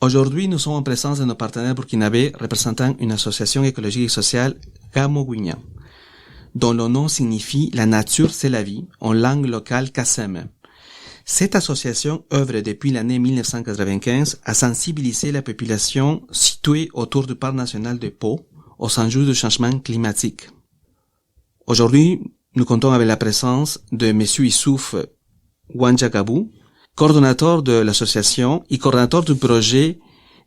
Aujourd'hui, nous sommes en présence de nos partenaires burkinabés représentant une association écologique et sociale Gamouguinya, dont le nom signifie « La nature, c'est la vie » en langue locale kassem. Cette association œuvre depuis l'année 1995 à sensibiliser la population située autour du parc national de Pau aux enjeux du changement climatique. Aujourd'hui, nous comptons avec la présence de M. Issouf Ouandjagabou, coordonnateur de l'association et coordonnateur du projet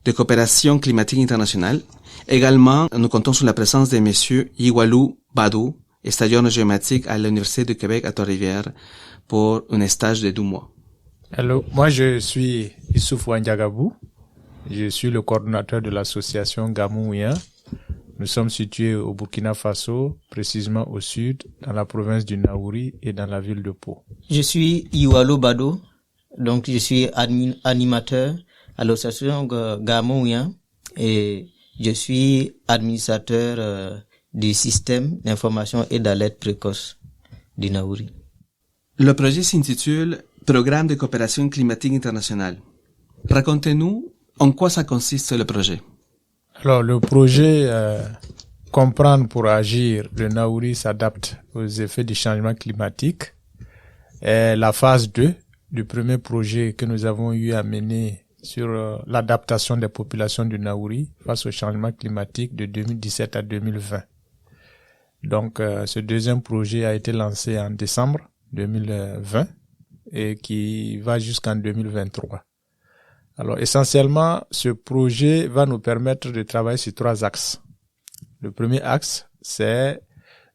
de coopération climatique internationale. Également, nous comptons sur la présence de M. Iwalou Badou, stagiaire géomatique à l'Université du Québec à Trois-Rivières pour un stage de 2 mois. Hello, moi je suis Issouf Ouandjagabou. Je suis le coordonnateur de l'association Gamouguinya. Nous sommes situés au Burkina Faso, précisément au sud, dans la province du Naouri et dans la ville de Pau. Je suis Iwalo Bado, donc je suis animateur à l'association Gamouguinya et je suis administrateur du système d'information et d'alerte précoce du Naouri. Le projet s'intitule Programme de coopération climatique internationale. Racontez-nous en quoi ça consiste le projet. Alors, le projet Comprendre pour agir, le Naouri s'adapte aux effets du changement climatique est la phase 2 du premier projet que nous avons eu à mener sur l'adaptation des populations du Naouri face au changement climatique de 2017 à 2020. Donc, ce deuxième projet a été lancé en décembre 2020 et qui va jusqu'en 2023. Alors, essentiellement, ce projet va nous permettre de travailler sur 3 axes. Le premier axe, c'est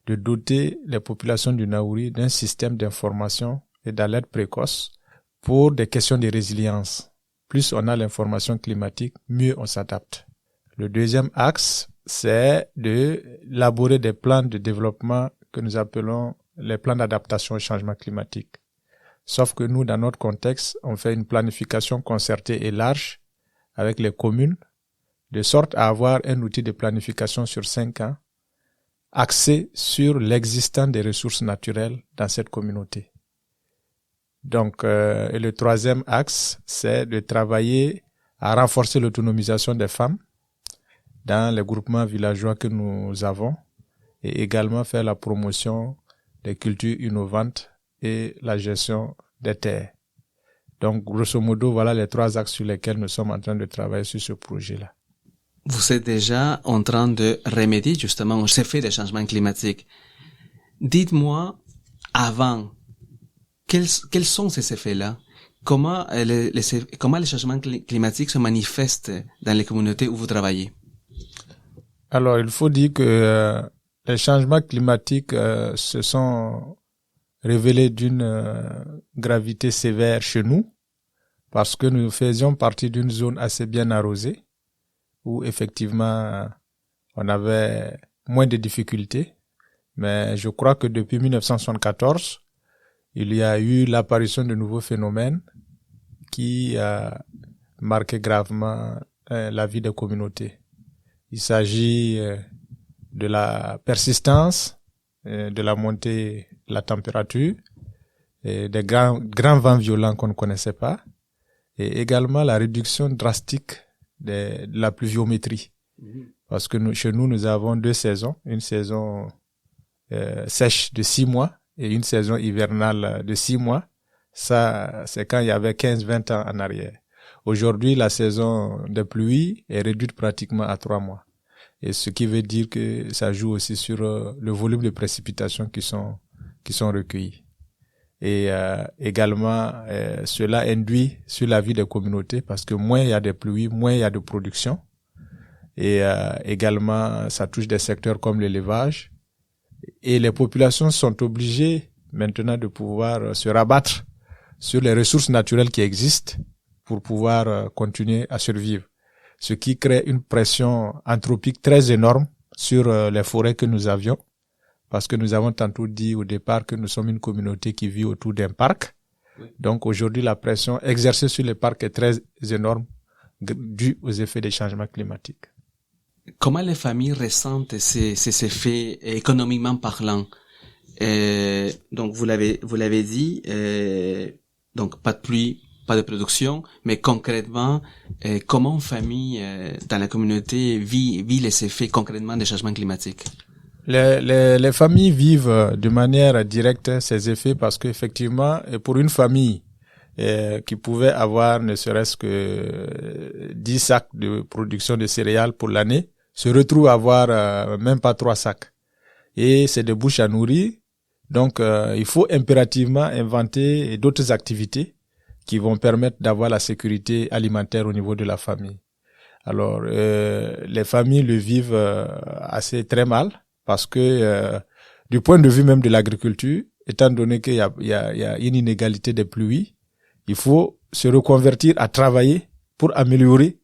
de doter les populations du Naouri d'un système d'information et d'alerte précoce pour des questions de résilience. Plus on a l'information climatique, mieux on s'adapte. Le deuxième axe, c'est d'élaborer des plans de développement que nous appelons les plans d'adaptation au changement climatique. Sauf que nous, dans notre contexte, on fait une planification concertée et large avec les communes, de sorte à avoir un outil de planification sur 5 ans, axé sur l'existence des ressources naturelles dans cette communauté. Donc, et le troisième axe, c'est de travailler à renforcer l'autonomisation des femmes dans les groupements villageois que nous avons et également faire la promotion des cultures innovantes et la gestion des terres. Donc, grosso modo, voilà les 3 axes sur lesquels nous sommes en train de travailler sur ce projet-là. Vous êtes déjà en train de remédier justement aux effets des changements climatiques. Dites-moi, avant, quels sont ces effets-là? Comment les changements climatiques se manifestent dans les communautés où vous travaillez? Alors, il faut dire que les changements climatiques se sont révélés d'une gravité sévère chez nous parce que nous faisions partie d'une zone assez bien arrosée où effectivement on avait moins de difficultés. Mais je crois que depuis 1974, il y a eu l'apparition de nouveaux phénomènes qui a marqué gravement la vie des communautés. Il s'agit de la persistance, de la montée de la température, et des grands vents violents qu'on ne connaissait pas, et également la réduction drastique de la pluviométrie. Parce que chez nous, nous avons 2 saisons, une saison sèche de 6 mois et une saison hivernale de 6 mois. Ça, c'est quand il y avait 15-20 ans en arrière. Aujourd'hui, la saison des pluies est réduite pratiquement à 3 mois. Et ce qui veut dire que ça joue aussi sur le volume de précipitations qui sont recueillies. Et également, cela induit sur la vie des communautés parce que moins il y a de pluies, moins il y a de production. Et également, ça touche des secteurs comme l'élevage. Et les populations sont obligées maintenant de pouvoir se rabattre sur les ressources naturelles qui existent pour pouvoir continuer à survivre. Ce qui crée une pression anthropique très énorme sur les forêts que nous avions. Parce que nous avons tantôt dit au départ que nous sommes une communauté qui vit autour d'un parc. Oui. Donc aujourd'hui, la pression exercée sur les parcs est très énorme due aux effets des changements climatiques. Comment les familles ressentent ces effets économiquement parlant? Donc vous l'avez dit, donc pas de pluie, pas de production, mais concrètement, comment une famille dans la communauté vit les effets concrètement des changements climatiques? Les familles vivent de manière directe ces effets parce qu'effectivement, pour une famille qui pouvait avoir ne serait-ce que 10 sacs de production de céréales pour l'année, se retrouve à avoir même pas 3 sacs. Et c'est des bouches à nourrir. Donc, il faut impérativement inventer d'autres activités qui vont permettre d'avoir la sécurité alimentaire au niveau de la famille. Alors, les familles le vivent assez très mal parce que du point de vue même de l'agriculture, étant donné qu'il y a une inégalité des pluies, il faut se reconvertir à travailler pour améliorer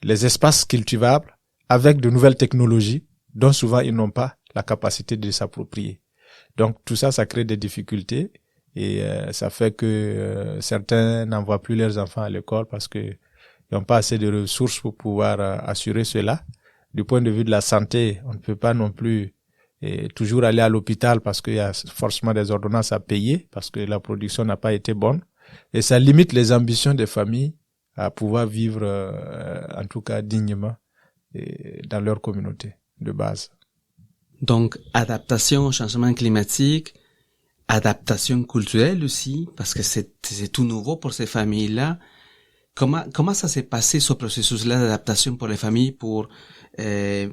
les espaces cultivables avec de nouvelles technologies dont souvent ils n'ont pas la capacité de s'approprier. Donc tout ça, ça crée des difficultés et ça fait que certains n'envoient plus leurs enfants à l'école parce que ils n'ont pas assez de ressources pour pouvoir assurer cela. Du point de vue de la santé, on ne peut pas non plus toujours aller à l'hôpital parce qu'il y a forcément des ordonnances à payer parce que la production n'a pas été bonne. Et ça limite les ambitions des familles à pouvoir vivre, en tout cas dignement, dans leur communauté de base. Donc, adaptation au changement climatique, adaptation culturelle aussi, parce que c'est tout nouveau pour ces familles-là. Comment ça s'est passé ce processus-là d'adaptation pour les familles pour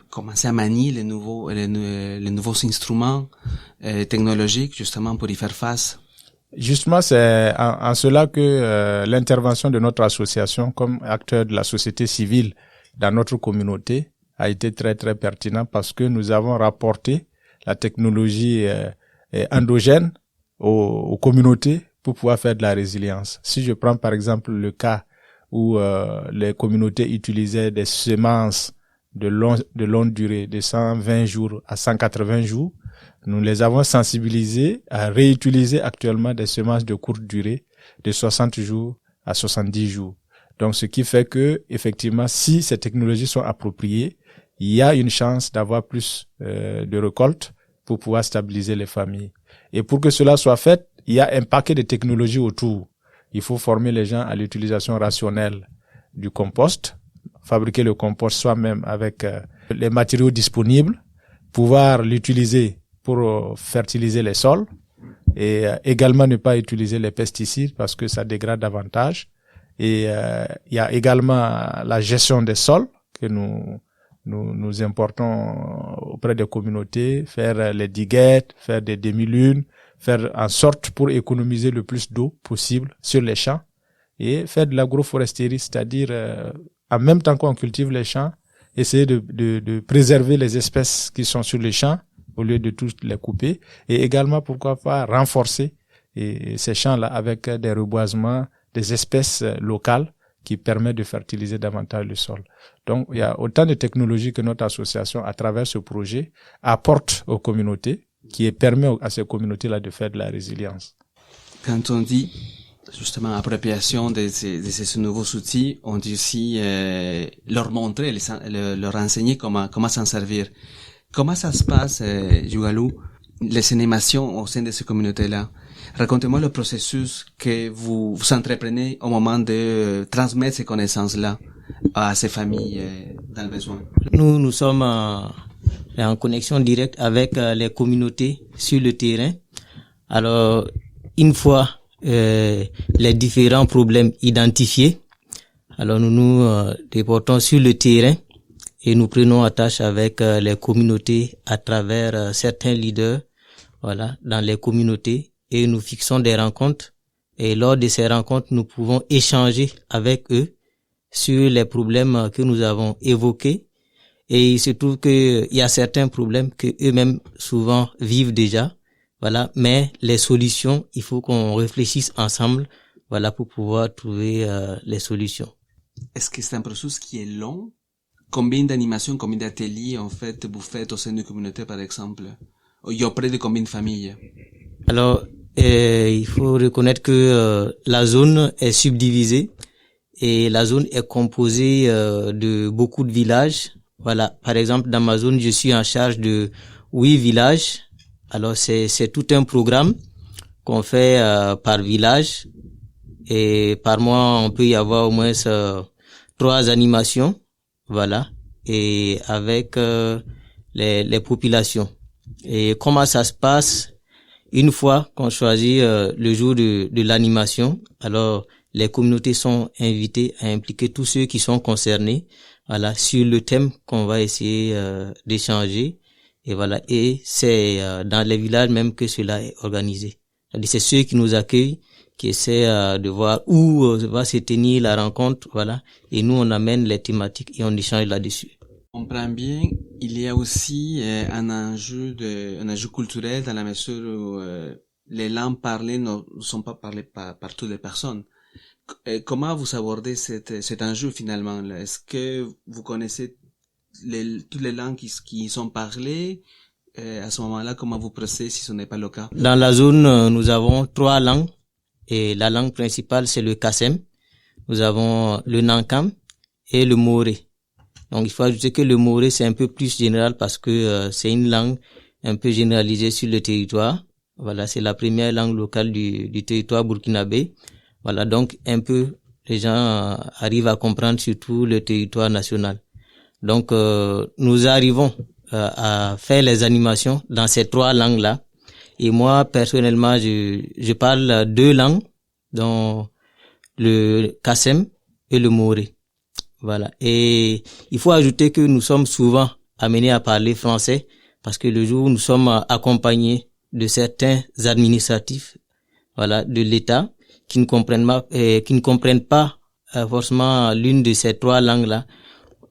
commencer à manier les nouveaux instruments technologiques justement pour y faire face? Justement, c'est en cela que l'intervention de notre association comme acteur de la société civile dans notre communauté a été très très pertinent parce que nous avons rapporté la technologie endogène aux communautés pour pouvoir faire de la résilience. Si je prends par exemple le cas où les communautés utilisaient des semences de longue durée, de 120 jours à 180 jours, nous les avons sensibilisés à réutiliser actuellement des semences de courte durée, de 60 jours à 70 jours. Donc, ce qui fait que, effectivement, si ces technologies sont appropriées, il y a une chance d'avoir plus de récoltes pour pouvoir stabiliser les familles. Et pour que cela soit fait, il y a un paquet de technologies autour. Il faut former les gens à l'utilisation rationnelle du compost, fabriquer le compost soi-même avec les matériaux disponibles, pouvoir l'utiliser pour fertiliser les sols et également ne pas utiliser les pesticides parce que ça dégrade davantage. Et il y a également la gestion des sols que nous importons auprès des communautés, faire les diguettes, faire des demi-lunes, faire en sorte pour économiser le plus d'eau possible sur les champs et faire de l'agroforesterie, c'est-à-dire en même temps qu'on cultive les champs, essayer de préserver les espèces qui sont sur les champs au lieu de tous les couper et également pourquoi pas renforcer ces champs-là avec des reboisements, des espèces locales qui permettent de fertiliser davantage le sol. Donc, il y a autant de technologies que notre association, à travers ce projet, apporte aux communautés, qui permet à ces communautés-là de faire de la résilience. Quand on dit justement appropriation de ces nouveaux outils, on dit aussi leur montrer, leur enseigner comment s'en servir. Comment ça se passe, Yugalou, les animations au sein de ces communautés-là? Racontez-moi le processus que vous entreprenez au moment de transmettre ces connaissances-là à ces familles dans le besoin. Nous sommes en connexion directe avec les communautés sur le terrain. Alors, une fois les différents problèmes identifiés, alors nous déportons sur le terrain et nous prenons attache avec les communautés à travers certains leaders, voilà, dans les communautés. Et nous fixons des rencontres et lors de ces rencontres, nous pouvons échanger avec eux sur les problèmes que nous avons évoqués. Et il se trouve qu'il y a certains problèmes que eux-mêmes souvent vivent déjà, voilà. Mais les solutions, il faut qu'on réfléchisse ensemble, voilà, pour pouvoir trouver les solutions. Est-ce que c'est un processus qui est long? Combien d'animations, combien d'ateliers en fait vous faites au sein de communauté par exemple? Il y a auprès de combien de familles? Alors, il faut reconnaître que la zone est subdivisée et la zone est composée de beaucoup de villages. Voilà, par exemple, dans ma zone, je suis en charge de 8 villages. Alors, c'est tout un programme qu'on fait par village Et par mois, on peut y avoir au moins 3 animations, voilà, et avec les populations. Et comment ça se passe? Une fois qu'on choisit le jour de l'animation, alors les communautés sont invitées à impliquer tous ceux qui sont concernés, voilà, sur le thème qu'on va essayer d'échanger. Et voilà, et c'est dans les villages même que cela est organisé. C'est-à-dire c'est ceux qui nous accueillent qui essaient de voir où va se tenir la rencontre, voilà. Et nous on amène les thématiques et on échange là-dessus. On comprend bien, il y a aussi un enjeu culturel dans la mesure où les langues parlées ne sont pas parlées par toutes les personnes. Comment vous abordez cet enjeu finalement? Est-ce que vous connaissez toutes les langues qui sont parlées? À ce moment-là, comment vous procédez si ce n'est pas le cas? Dans la zone, nous avons 3 langues et la langue principale c'est le Kassem. Nous avons le Nankam et le Moré. Donc il faut ajouter que le Moré c'est un peu plus général parce que c'est une langue un peu généralisée sur le territoire. Voilà, c'est la première langue locale du territoire burkinabé. Voilà, donc un peu les gens arrivent à comprendre surtout le territoire national. Donc nous arrivons à faire les animations dans ces 3 langues-là. Et moi personnellement, je parle 2 langues, dont le Kassem et le Moré. Voilà. Et il faut ajouter que nous sommes souvent amenés à parler français parce que le jour où nous sommes accompagnés de certains administratifs, voilà, de l'État qui ne comprennent pas forcément l'une de ces 3 langues-là,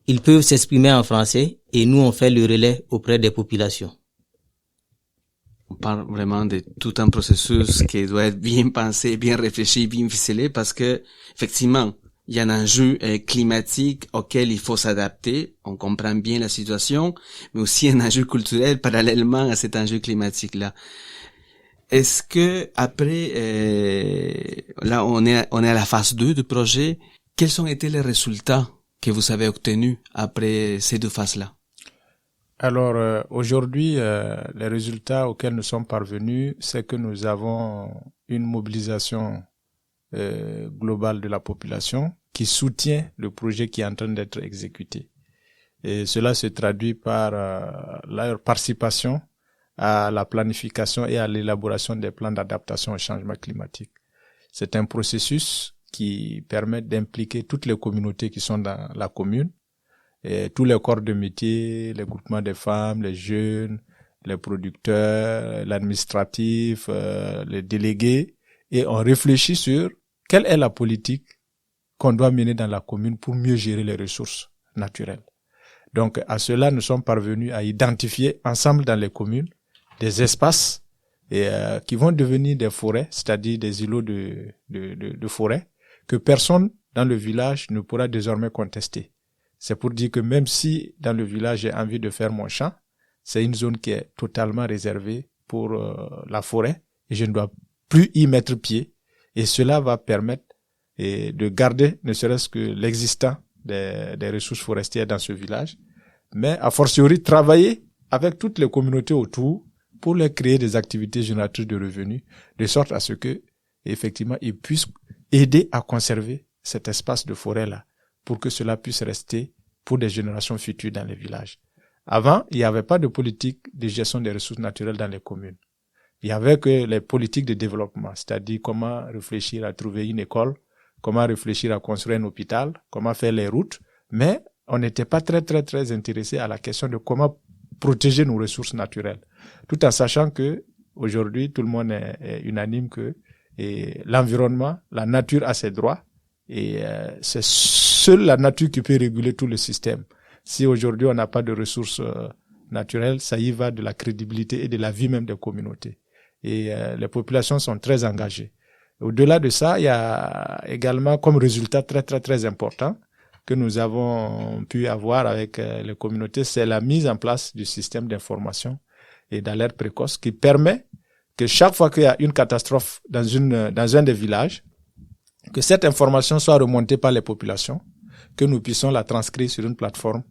ils peuvent s'exprimer en français et nous on fait le relais auprès des populations. On parle vraiment de tout un processus qui doit être bien pensé, bien réfléchi, bien ficelé parce que effectivement il y a un enjeu climatique auquel il faut s'adapter. On comprend bien la situation, mais aussi un enjeu culturel parallèlement à cet enjeu climatique-là. Est-ce que après, là on est à la phase 2 du projet, quels ont été les résultats que vous avez obtenus après ces 2 phases-là? Alors aujourd'hui, les résultats auxquels nous sommes parvenus, c'est que nous avons une mobilisation globale de la population qui soutient le projet qui est en train d'être exécuté. Et cela se traduit par leur participation à la planification et à l'élaboration des plans d'adaptation au changement climatique. C'est un processus qui permet d'impliquer toutes les communautés qui sont dans la commune, et tous les corps de métier, les groupements des femmes, les jeunes, les producteurs, l'administratif, les délégués, et on réfléchit sur quelle est la politique qu'on doit mener dans la commune pour mieux gérer les ressources naturelles. Donc, à cela, nous sommes parvenus à identifier ensemble dans les communes des espaces qui vont devenir des forêts, c'est-à-dire des îlots de forêt, que personne dans le village ne pourra désormais contester. C'est pour dire que même si dans le village j'ai envie de faire mon champ, c'est une zone qui est totalement réservée pour la forêt et je ne dois plus y mettre pied. Et cela va permettre de garder ne serait-ce que l'existant des ressources forestières dans ce village, mais a fortiori travailler avec toutes les communautés autour pour leur créer des activités génératrices de revenus, de sorte à ce que, effectivement, ils puissent aider à conserver cet espace de forêt-là, pour que cela puisse rester pour des générations futures dans les villages. Avant, il n'y avait pas de politique de gestion des ressources naturelles dans les communes. Il y avait que les politiques de développement, c'est-à-dire comment réfléchir à trouver une école, comment réfléchir à construire un hôpital, comment faire les routes, mais on n'était pas très intéressé à la question de comment protéger nos ressources naturelles. Tout en sachant que aujourd'hui tout le monde est unanime que l'environnement, la nature a ses droits et c'est seule la nature qui peut réguler tout le système. Si aujourd'hui on n'a pas de ressources naturelles, ça y va de la crédibilité et de la vie même des communautés. Et les populations sont très engagées. Au-delà de ça, il y a également comme résultat très important que nous avons pu avoir avec les communautés, c'est la mise en place du système d'information et d'alerte précoce qui permet que chaque fois qu'il y a une catastrophe dans un des villages, que cette information soit remontée par les populations, que nous puissions la transcrire sur une plateforme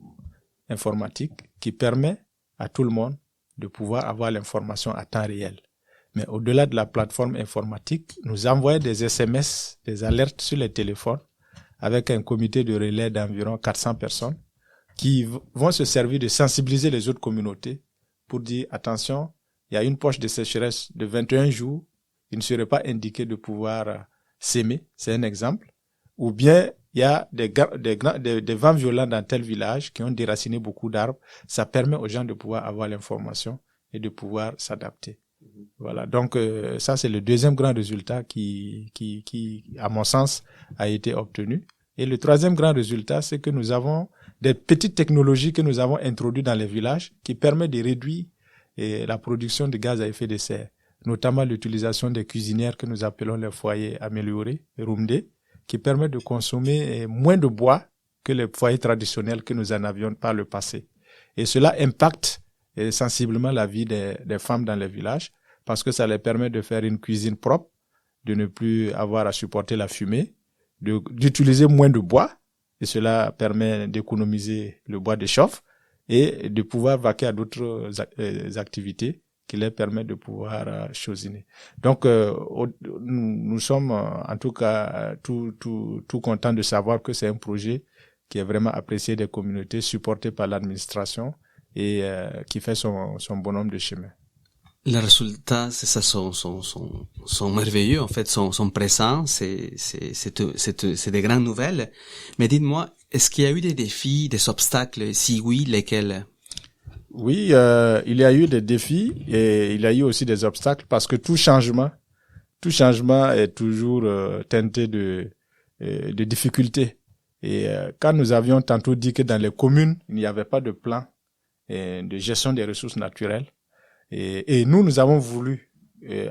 informatique qui permet à tout le monde de pouvoir avoir l'information à temps réel. Mais au-delà de la plateforme informatique, nous envoyons des SMS, des alertes sur les téléphones avec un comité de relais d'environ 400 personnes qui vont se servir de sensibiliser les autres communautés pour dire attention, il y a une poche de sécheresse de 21 jours, il ne serait pas indiqué de pouvoir s'aimer, c'est un exemple. Ou bien il y a des vents violents dans tel village qui ont déraciné beaucoup d'arbres. Ça permet aux gens de pouvoir avoir l'information et de pouvoir s'adapter. Voilà. Donc ça c'est le deuxième grand résultat qui à mon sens a été obtenu. Et le troisième grand résultat, c'est que nous avons des petites technologies que nous avons introduites dans les villages qui permettent de réduire la production de gaz à effet de serre, notamment l'utilisation des cuisinières que nous appelons les foyers améliorés, Rumde, qui permettent de consommer moins de bois que les foyers traditionnels que nous en avions par le passé. Et cela impacte sensiblement la vie des femmes dans les villages parce que ça les permet de faire une cuisine propre, de ne plus avoir à supporter la fumée, d'utiliser moins de bois, et cela permet d'économiser le bois de chauffe et de pouvoir vaquer à d'autres activités qui leur permettent de pouvoir chosiner. Donc, nous sommes en tout cas tout contents de savoir que c'est un projet qui est vraiment apprécié des communautés, supporté par l'administration et qui fait son bonhomme de chemin. Les résultats, c'est ça, sont merveilleux, en fait, sont pressants, c'est des grandes nouvelles. Mais dites-moi, est-ce qu'il y a eu des défis, des obstacles? Si oui, lesquels? Oui, il y a eu des défis et il y a eu aussi des obstacles parce que tout changement est toujours teinté de difficultés. Et quand nous avions tantôt dit que dans les communes, il n'y avait pas de plan de gestion des ressources naturelles, et nous avons voulu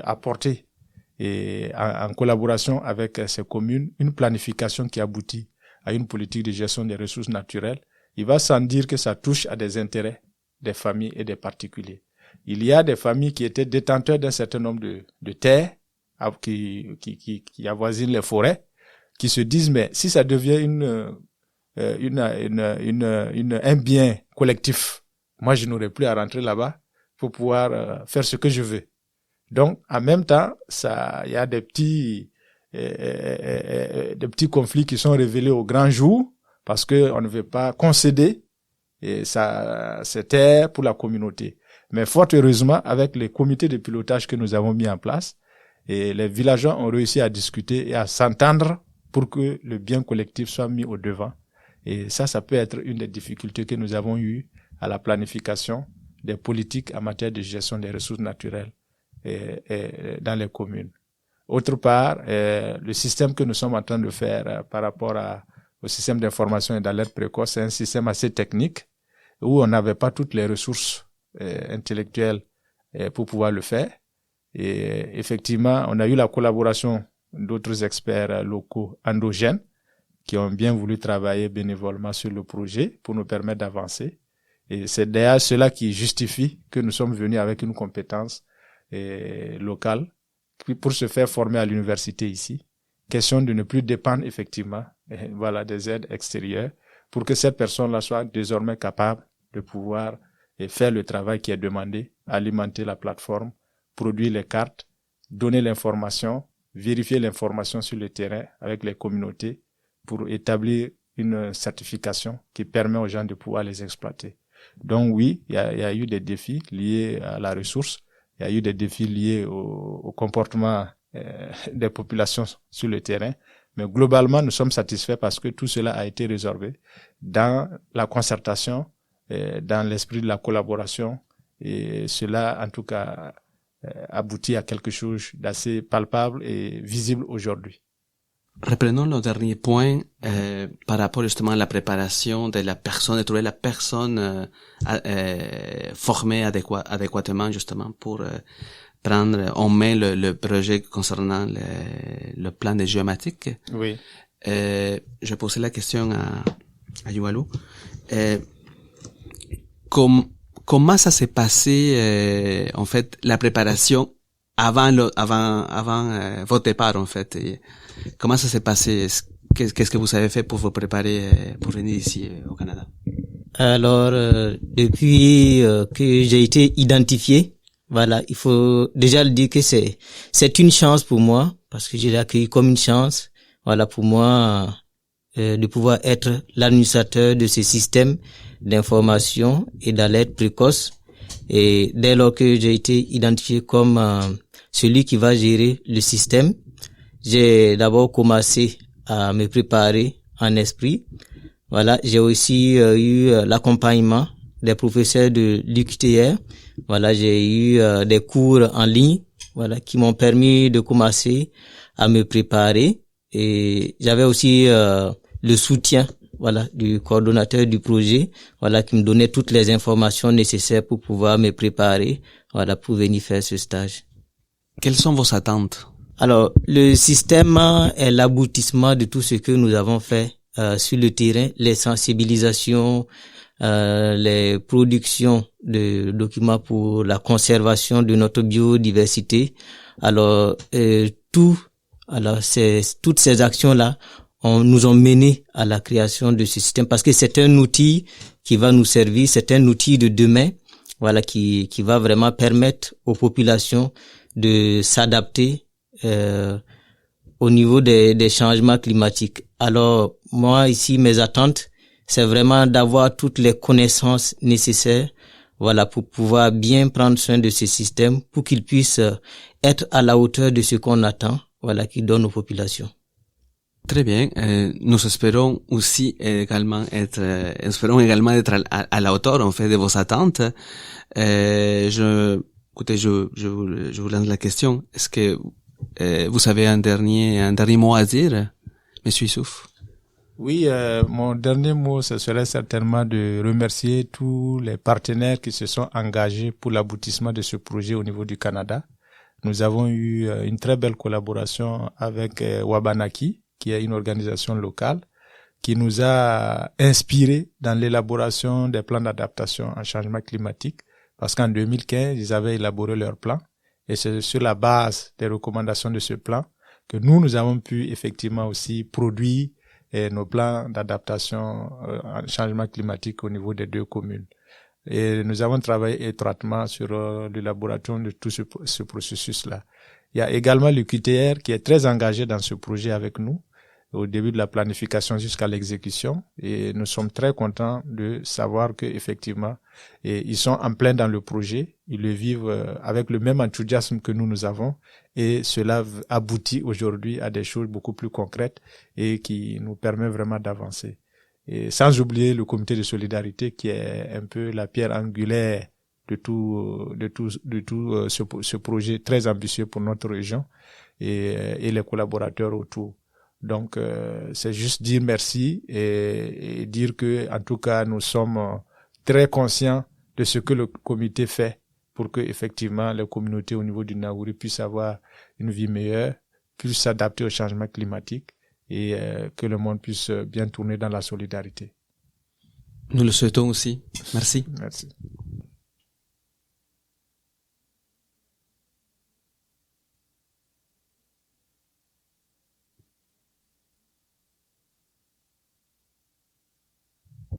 apporter en collaboration avec ces communes une planification qui aboutit à une politique de gestion des ressources naturelles. Il va sans dire que ça touche à des intérêts des familles et des particuliers. Il y a des familles qui étaient détenteurs d'un certain nombre de terres qui avoisinent les forêts, qui se disent mais si ça devient un bien collectif, moi je n'aurai plus à rentrer là-bas pour pouvoir faire ce que je veux. Donc en même temps, il y a des petits conflits qui sont révélés au grand jour parce que on ne veut pas concéder et ça, c'est terre pour la communauté. Mais fort heureusement, avec les comités de pilotage que nous avons mis en place, et les villageois ont réussi à discuter et à s'entendre pour que le bien collectif soit mis au devant. Et ça peut être une des difficultés que nous avons eues à la planification des politiques en matière de gestion des ressources naturelles et dans les communes. Autre part, le système que nous sommes en train de faire par rapport au système d'information et d'alerte précoce, c'est un système assez technique où on n'avait pas toutes les ressources intellectuelles pour pouvoir le faire. Et effectivement, on a eu la collaboration d'autres experts locaux endogènes qui ont bien voulu travailler bénévolement sur le projet pour nous permettre d'avancer. Et c'est d'ailleurs cela qui justifie que nous sommes venus avec une compétence locale pour se faire former à l'université ici. Question de ne plus dépendre effectivement des aides extérieures pour que cette personne-là soit désormais capable de pouvoir faire le travail qui est demandé, alimenter la plateforme, produire les cartes, donner l'information, vérifier l'information sur le terrain avec les communautés pour établir une certification qui permet aux gens de pouvoir les exploiter. Donc oui, il y a eu des défis liés à la ressource, il y a eu des défis liés au comportement des populations sur le terrain, mais globalement nous sommes satisfaits parce que tout cela a été résorbé dans la concertation, dans l'esprit de la collaboration, et cela en tout cas aboutit à quelque chose d'assez palpable et visible aujourd'hui. Reprenons le dernier point par rapport justement à la préparation de la personne, de trouver la personne formée adéquatement justement pour prendre en main le projet concernant le plan de géomatique. Oui. Je posais la question à Yuvalou. Comment ça s'est passé en fait la préparation avant votre départ en fait? Comment ça s'est passé? Qu'est-ce que vous avez fait pour vous préparer pour venir ici au Canada? Alors depuis que j'ai été identifié Voilà, il faut déjà le dire que c'est une chance pour moi, parce que je l'ai accueilli comme une chance. Voilà, pour moi, de pouvoir être l'administrateur de ce système d'information et d'alerte précoce. Et dès lors que j'ai été identifié comme celui qui va gérer le système, j'ai d'abord commencé à me préparer en esprit. Voilà, j'ai aussi eu l'accompagnement des professeurs de l'UQTR. Voilà, j'ai eu des cours en ligne, voilà, qui m'ont permis de commencer à me préparer. Et j'avais aussi le soutien, voilà, du coordonnateur du projet, voilà, qui me donnait toutes les informations nécessaires pour pouvoir me préparer, voilà, pour venir faire ce stage. Quelles sont vos attentes? Alors, le système est l'aboutissement de tout ce que nous avons fait sur le terrain, les sensibilisations, les productions de documents pour la conservation de notre biodiversité. Alors, toutes ces actions-là nous ont mené à la création de ce système, parce que c'est un outil qui va nous servir, c'est un outil de demain, voilà, qui va vraiment permettre aux populations de s'adapter au niveau des changements climatiques. Alors, moi, ici, mes attentes, c'est vraiment d'avoir toutes les connaissances nécessaires, voilà, pour pouvoir bien prendre soin de ce système, pour qu'il puisse être à la hauteur de ce qu'on attend, voilà, qu'il donne aux populations. Très bien. Nous espérons aussi également être à la hauteur, en fait, de vos attentes. Écoutez, je vous lance la question. Est-ce que vous avez un dernier mot à dire, Monsieur Issouf? Oui, mon dernier mot, ce serait certainement de remercier tous les partenaires qui se sont engagés pour l'aboutissement de ce projet au niveau du Canada. Nous avons eu une très belle collaboration avec Wabanaki, qui est une organisation locale, qui nous a inspirés dans l'élaboration des plans d'adaptation au changement climatique, parce qu'en 2015, ils avaient élaboré leur plan, et c'est sur la base des recommandations de ce plan que nous avons pu effectivement aussi produire nos plans d'adaptation au changement climatique au niveau des deux communes. Et nous avons travaillé étroitement sur l'élaboration de tout ce processus-là. Il y a également le QTR qui est très engagé dans ce projet avec nous, au début de la planification jusqu'à l'exécution. Et nous sommes très contents de savoir que effectivement, ils sont en plein dans le projet. Ils le vivent avec le même enthousiasme que nous avons. Et cela aboutit aujourd'hui à des choses beaucoup plus concrètes et qui nous permet vraiment d'avancer. Et sans oublier le comité de solidarité qui est un peu la pierre angulaire de tout ce projet très ambitieux pour notre région et les collaborateurs autour. Donc c'est juste dire merci et dire que en tout cas nous sommes très conscients de ce que le comité fait pour que effectivement les communautés au niveau du Naouri puissent avoir une vie meilleure, puissent s'adapter au changement climatique et que le monde puisse bien tourner dans la solidarité. Nous le souhaitons aussi. Merci. Merci.